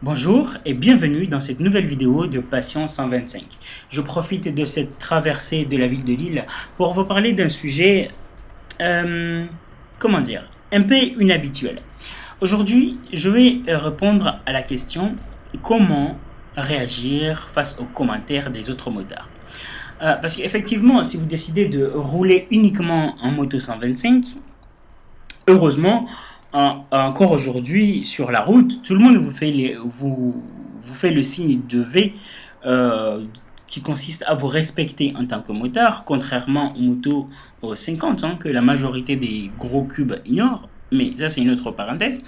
Bonjour et bienvenue dans cette nouvelle vidéo de Passion 125. Je profite de cette traversée de la ville de Lille pour vous parler d'un sujet, comment dire, un peu inhabituel. Aujourd'hui, je vais répondre à la question comment réagir face aux commentaires des autres motards. Parce qu'effectivement, si vous décidez de rouler uniquement en moto 125, heureusement, encore aujourd'hui sur la route, tout le monde vous fait le signe de V qui consiste à vous respecter en tant que motard, contrairement aux motos 50 que la majorité des gros cubes ignorent. Mais ça, c'est une autre parenthèse.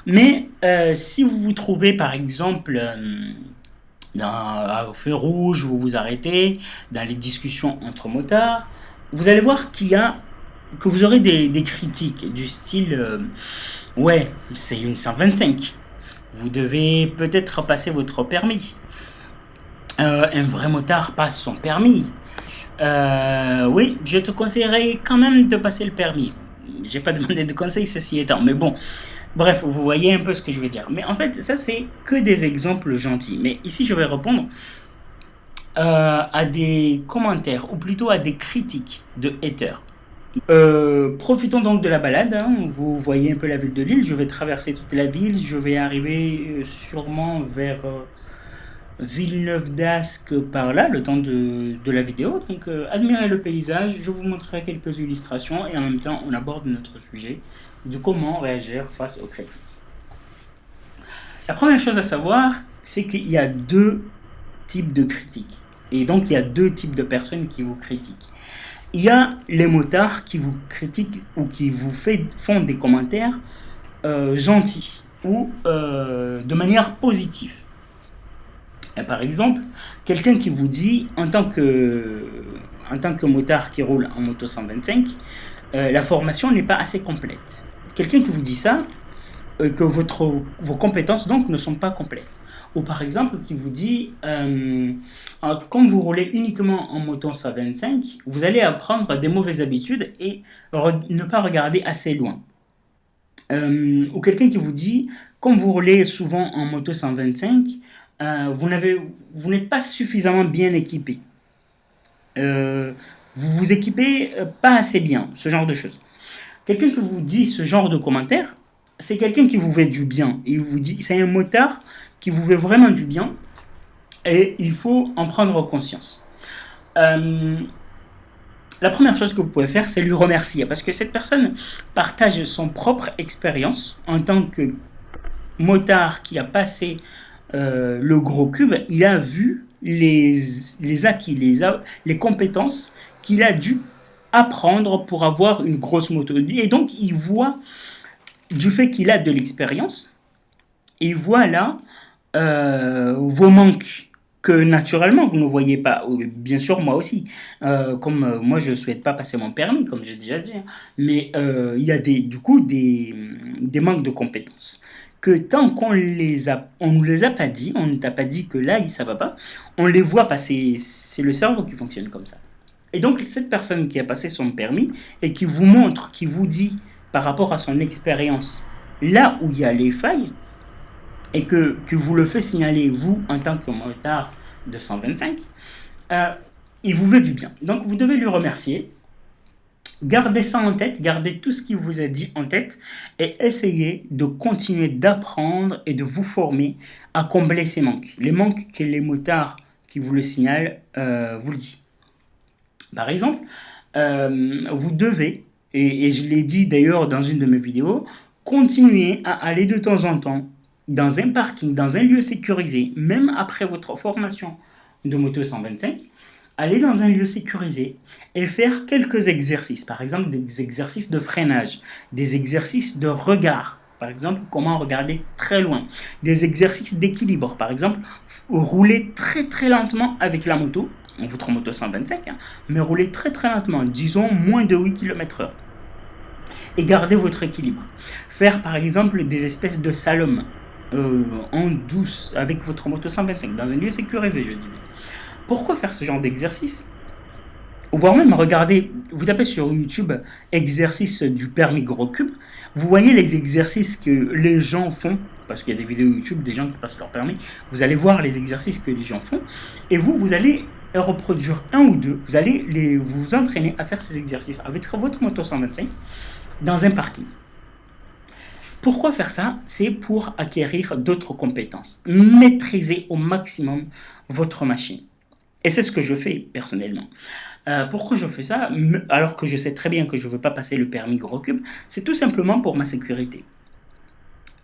Mais si vous vous trouvez par exemple au feu rouge, vous vous arrêtez, dans les discussions entre motards, vous allez voir que vous aurez des critiques du style ouais, c'est une 125. Vous devez peut-être passer votre permis. Un vrai motard passe son permis. Oui, je te conseillerais quand même de passer le permis. J'ai pas demandé de conseil, ceci étant, mais bon. Bref, vous voyez un peu ce que je veux dire. Mais en fait, ça c'est que des exemples gentils. Mais ici, je vais répondre à des commentaires, ou plutôt à des critiques de haters. Profitons donc de la balade, Vous voyez un peu la ville de Lille. Je vais traverser toute la ville. Je vais arriver sûrement vers Villeneuve d'Ascq par là, le temps de la vidéo. Donc admirez le paysage. Je vous montrerai quelques illustrations et en même temps on aborde notre sujet de comment réagir face aux critiques. La première chose à savoir, c'est qu'il y a deux types de critiques. Et donc il y a deux types de personnes qui vous critiquent. Il y a les motards qui vous critiquent ou qui vous font des commentaires gentils ou de manière positive. Et par exemple, quelqu'un qui vous dit, en tant que motard qui roule en moto 125, la formation n'est pas assez complète. Quelqu'un qui vous dit ça, que vos compétences donc ne sont pas complètes. Ou par exemple qui vous dit, quand vous roulez uniquement en moto 125, vous allez apprendre des mauvaises habitudes et ne pas regarder assez loin. Ou quelqu'un qui vous dit, quand vous roulez souvent en moto 125, vous n'êtes pas suffisamment bien équipé. Vous vous équipez pas assez bien, ce genre de choses. Quelqu'un qui vous dit ce genre de commentaires, c'est quelqu'un qui vous veut du bien. Il vous dit, c'est un motard qui vous veut vraiment du bien et il faut en prendre conscience. La première chose que vous pouvez faire, c'est lui remercier parce que cette personne partage son propre expérience en tant que motard qui a passé le gros cube. Il a vu les acquis, les compétences qu'il a dû apprendre pour avoir une grosse moto. Et donc, il voit, du fait qu'il a de l'expérience, il voit là vos manques que naturellement vous ne voyez pas. Bien sûr, moi aussi. Comme moi, je ne souhaite pas passer mon permis, comme j'ai déjà dit. Mais il y a du coup des manques de compétences. Que tant qu'on nous les a pas dit, on ne t'a pas dit que là, ça va pas, on les voit passer. C'est le cerveau qui fonctionne comme ça. Et donc, cette personne qui a passé son permis et qui vous montre, qui vous dit par rapport à son expérience, là où il y a les failles, et que vous le fait signaler, vous, en tant que motard de 125, il vous veut du bien. Donc, vous devez lui remercier. Gardez ça en tête, gardez tout ce qu'il vous a dit en tête et essayez de continuer d'apprendre et de vous former à combler ces manques. Les manques que les motards qui vous le signalent vous le disent. Par exemple, vous devez, et je l'ai dit d'ailleurs dans une de mes vidéos, continuer à aller de temps en temps dans un parking, dans un lieu sécurisé, même après votre formation de moto 125, aller dans un lieu sécurisé et faire quelques exercices. Par exemple, des exercices de freinage, des exercices de regard. Par exemple, comment regarder très loin. Des exercices d'équilibre. Par exemple, rouler très très lentement avec la moto, votre moto 125, mais rouler très très lentement, disons moins de 8 km/h. Et garder votre équilibre. Faire par exemple des espèces de slalom en douce avec votre moto 125 dans un lieu sécurisé, je dis. Pourquoi faire ce genre d'exercice? Ou voire même regarder, vous tapez sur YouTube exercice du permis gros cube, vous voyez les exercices que les gens font parce qu'il y a des vidéos YouTube des gens qui passent leur permis. Vous allez voir les exercices que les gens font et vous allez reproduire un ou deux. Vous allez vous entraîner à faire ces exercices avec votre moto 125 dans un parking. Pourquoi faire ça? C'est pour acquérir d'autres compétences, maîtriser au maximum votre machine. Et c'est ce que je fais personnellement. Pourquoi je fais ça alors que je sais très bien que je ne veux pas passer le permis gros cube? C'est tout simplement pour ma sécurité.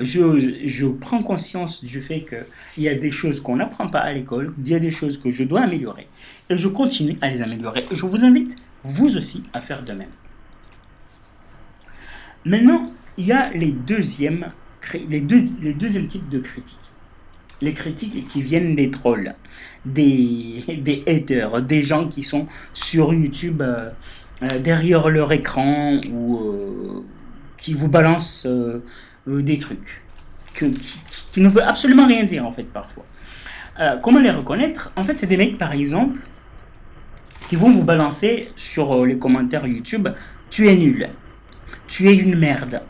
Je prends conscience du fait qu'il y a des choses qu'on n'apprend pas à l'école, il y a des choses que je dois améliorer, et je continue à les améliorer. Je vous invite, vous aussi, à faire de même. Maintenant, il y a les deuxièmes types de critiques. Les critiques qui viennent des trolls, des haters, des gens qui sont sur YouTube derrière leur écran ou qui vous balancent des trucs qui ne veulent absolument rien dire en fait parfois. Comment les reconnaître? En fait, c'est des mecs par exemple qui vont vous balancer sur les commentaires YouTube: tu es nul, tu es une merde,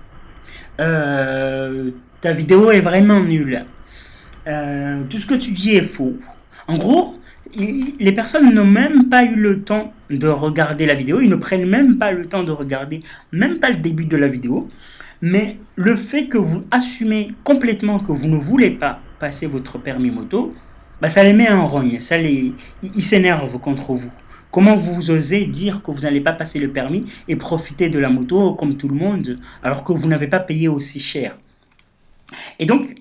ta vidéo est vraiment nulle. Tout ce que tu dis est faux. En gros, les personnes n'ont même pas eu le temps de regarder la vidéo, ils ne prennent même pas le temps de regarder, même pas le début de la vidéo, mais le fait que vous assumez complètement que vous ne voulez pas passer votre permis moto, bah ça les met en rogne, ils s'énervent contre vous. Comment vous osez dire que vous n'allez pas passer le permis et profiter de la moto comme tout le monde, alors que vous n'avez pas payé aussi cher? Et donc,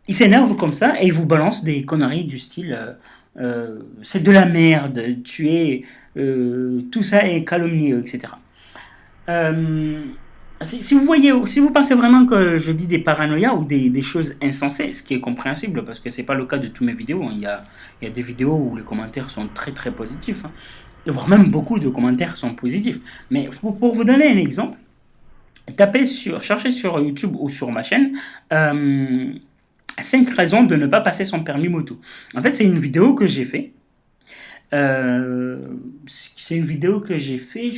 ils s'énervent comme ça et ils vous balancent des conneries du style c'est de la merde, tout ça est calomnieux, etc. Si vous pensez vraiment que je dis des paranoïas ou des choses insensées, ce qui est compréhensible parce que c'est pas le cas de toutes mes vidéos, il y a des vidéos où les commentaires sont très très positifs, voire même beaucoup de commentaires sont positifs. Mais pour vous donner un exemple, cherchez sur YouTube ou sur ma chaîne 5 raisons de ne pas passer son permis moto. En fait, c'est une vidéo que j'ai fait. Je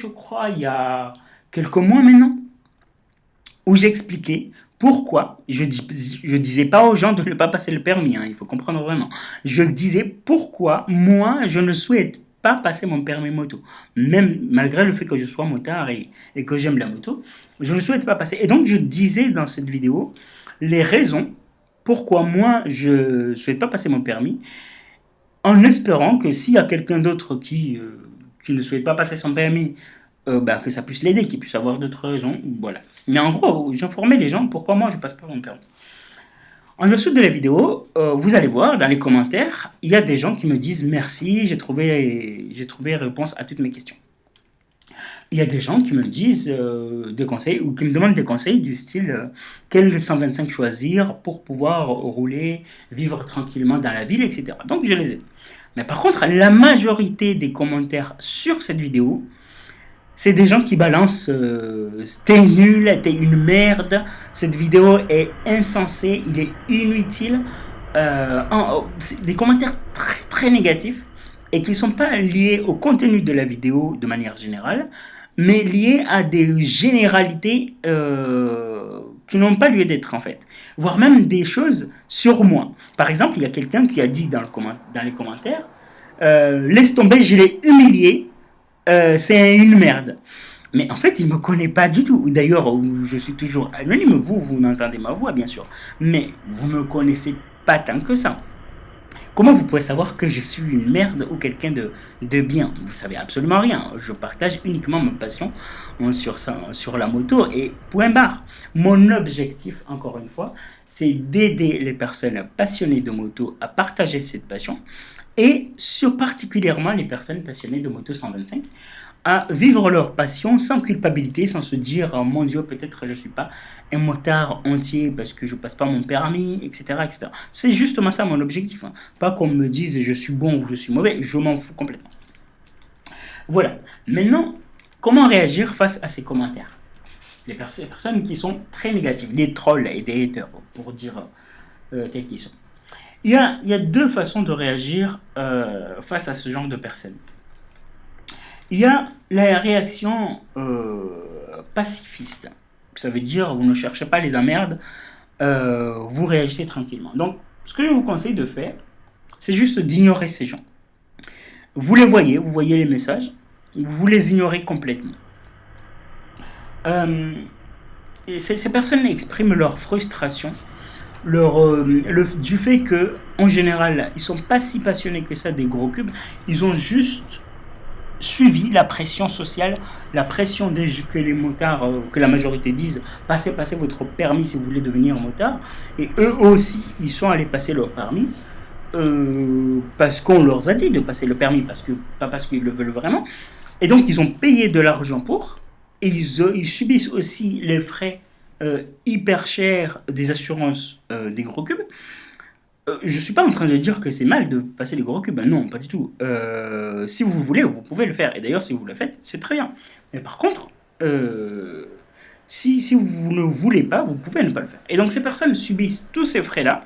crois, il y a quelques mois maintenant, où j'expliquais pourquoi. Je disais pas aux gens de ne pas passer le permis, il faut comprendre vraiment. Je disais pourquoi moi, je ne souhaite pas passer mon permis moto. Même malgré le fait que je sois motard et que j'aime la moto, je ne souhaite pas passer. Et donc, je disais dans cette vidéo les raisons pourquoi moi je ne souhaite pas passer mon permis, en espérant que s'il y a quelqu'un d'autre qui ne souhaite pas passer son permis, que ça puisse l'aider, qu'il puisse avoir d'autres raisons. Voilà. Mais en gros, j'informais les gens pourquoi moi je ne passe pas mon permis. En dessous de la vidéo, vous allez voir dans les commentaires, il y a des gens qui me disent merci, j'ai trouvé réponse à toutes mes questions. Il y a des gens qui me disent des conseils ou qui me demandent des conseils du style quel 125 choisir pour pouvoir rouler, vivre tranquillement dans la ville, etc. Donc je les ai. Mais par contre, la majorité des commentaires sur cette vidéo, c'est des gens qui balancent t'es nul, t'es une merde, cette vidéo est insensée, il est inutile. Des commentaires très très négatifs et qui ne sont pas liés au contenu de la vidéo de manière générale, mais liés à des généralités qui n'ont pas lieu d'être en fait, voire même des choses sur moi. Par exemple, il y a quelqu'un qui a dit dans les commentaires laisse tomber, je l'ai humilié, c'est une merde. Mais en fait, il ne me connaît pas du tout. D'ailleurs, je suis toujours anonyme, vous n'entendez ma voix bien sûr, mais vous ne me connaissez pas tant que ça. Comment vous pouvez savoir que je suis une merde ou quelqu'un de bien? Vous savez absolument rien. Je partage uniquement ma passion sur la moto et point barre. Mon objectif, encore une fois, c'est d'aider les personnes passionnées de moto à partager cette passion et particulièrement les personnes passionnées de moto 125 à vivre leur passion sans culpabilité, sans se dire oh, mon Dieu, peut-être je ne suis pas un motard entier parce que je ne passe pas mon permis, etc., etc. C'est justement ça mon objectif. Pas qu'on me dise je suis bon ou je suis mauvais, je m'en fous complètement. Voilà. Maintenant, comment réagir face à ces commentaires? Les personnes qui sont très négatives, des trolls et des haters, pour dire tels qu'ils sont. Il y a deux façons de réagir face à ce genre de personnes. Il y a la réaction pacifiste. Ça veut dire vous ne cherchez pas les emmerdes, vous réagissez tranquillement. Donc, ce que je vous conseille de faire, c'est juste d'ignorer ces gens. Vous les voyez, vous voyez les messages, vous les ignorez complètement. Et ces personnes expriment leur frustration, du fait que, en général, ils sont pas si passionnés que ça des gros cubes. Ils ont juste suivi la pression sociale, la pression que les motards, que la majorité disent, passez votre permis si vous voulez devenir motard. Et eux aussi, ils sont allés passer leur permis. Parce qu'on leur a dit de passer le permis, pas parce qu'ils le veulent vraiment. Et donc, ils ont payé de l'argent pour. Et ils subissent aussi les frais hyper chers des assurances des gros cubes. Je ne suis pas en train de dire que c'est mal de passer les gros cubes. Non, pas du tout. Si vous voulez, vous pouvez le faire. Et d'ailleurs, si vous le faites, c'est très bien. Mais par contre, si vous ne voulez pas, vous pouvez ne pas le faire. Et donc, ces personnes subissent tous ces frais-là.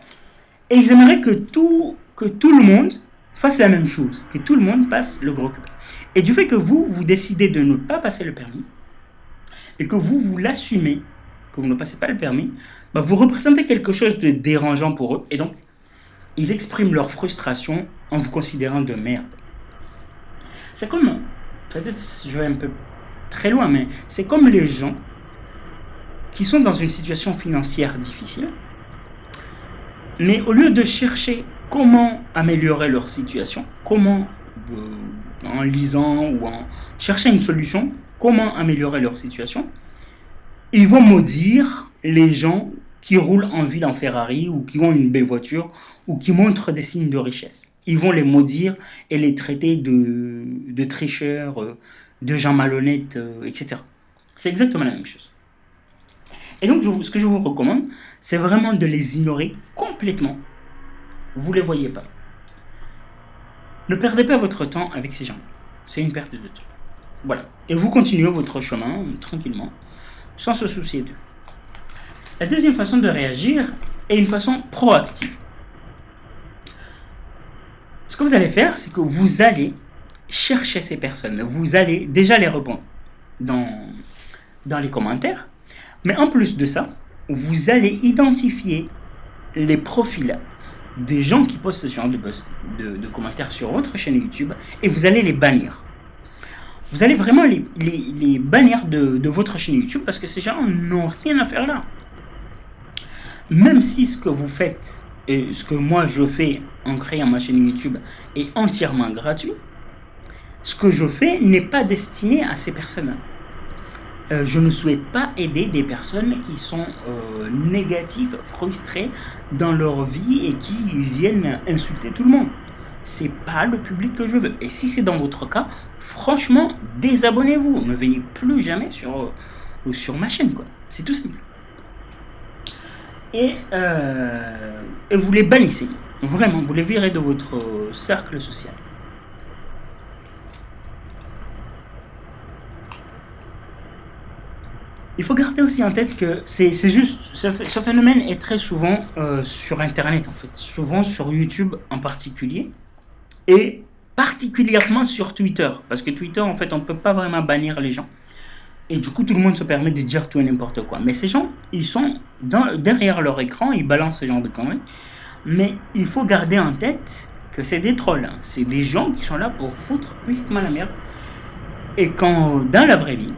Et ils aimeraient que tout le monde fasse la même chose, que tout le monde passe le gros cube. Et du fait que vous décidez de ne pas passer le permis, et que vous l'assumez, que vous ne passez pas le permis, bah vous représentez quelque chose de dérangeant pour eux. Et donc, ils expriment leur frustration en vous considérant de merde. C'est comme, peut-être je vais un peu très loin, mais c'est comme les gens qui sont dans une situation financière difficile, mais au lieu de chercher comment améliorer leur situation, en lisant ou en cherchant une solution, comment améliorer leur situation, ils vont maudire les gens qui roulent en ville en Ferrari ou qui ont une belle voiture ou qui montrent des signes de richesse. Ils vont les maudire et les traiter de tricheurs, de gens malhonnêtes, etc. C'est exactement la même chose. Et donc, ce que je vous recommande, c'est vraiment de les ignorer complètement. Vous ne les voyez pas. Ne perdez pas votre temps avec ces gens. C'est une perte de temps. Voilà. Et vous continuez votre chemin tranquillement, sans se soucier d'eux. La deuxième façon de réagir est une façon proactive. Ce que vous allez faire, c'est que vous allez chercher ces personnes. Vous allez déjà les répondre dans les commentaires. Mais en plus de ça, vous allez identifier les profils des gens qui postent ce genre de commentaires sur votre chaîne YouTube et vous allez les bannir. Vous allez vraiment les bannir de votre chaîne YouTube parce que ces gens n'ont rien à faire là. Même si ce que vous faites et ce que moi je fais en créant ma chaîne YouTube est entièrement gratuit, ce que je fais n'est pas destiné à ces personnes-là. Je ne souhaite pas aider des personnes qui sont négatives, frustrées dans leur vie et qui viennent insulter tout le monde. C'est pas le public que je veux. Et si c'est dans votre cas, franchement, désabonnez-vous. Ne venez plus jamais sur ma chaîne, quoi. C'est tout simple. Et vous les bannissez. Vraiment, vous les virez de votre cercle social. Il faut garder aussi en tête que ce phénomène est très souvent sur Internet, en fait, souvent sur YouTube en particulier, et particulièrement sur Twitter, parce que Twitter, en fait, on ne peut pas vraiment bannir les gens, et du coup, tout le monde se permet de dire tout et n'importe quoi. Mais ces gens, ils sont derrière leur écran, ils balancent ce genre de conneries, mais il faut garder en tête que c'est des trolls, hein. C'est des gens qui sont là pour foutre uniquement la merde, et quand, dans la vraie vie,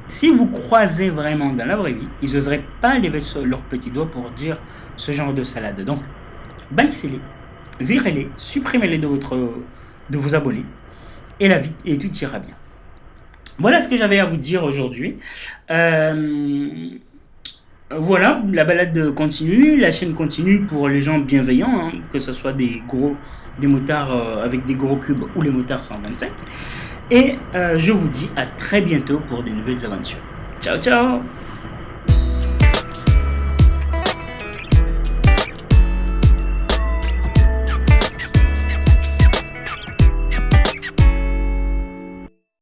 si vous croisez vraiment dans la vraie vie, ils n'oseraient pas lever leurs petits doigts pour dire ce genre de salade. Donc, bannissez-les, virez-les, supprimez-les de vos abonnés, et tout ira bien. Voilà ce que j'avais à vous dire aujourd'hui. Voilà, la balade continue, la chaîne continue pour les gens bienveillants, hein, que ce soit des motards avec des gros cubes ou les motards 125. Et je vous dis à très bientôt pour des nouvelles aventures. Ciao, ciao!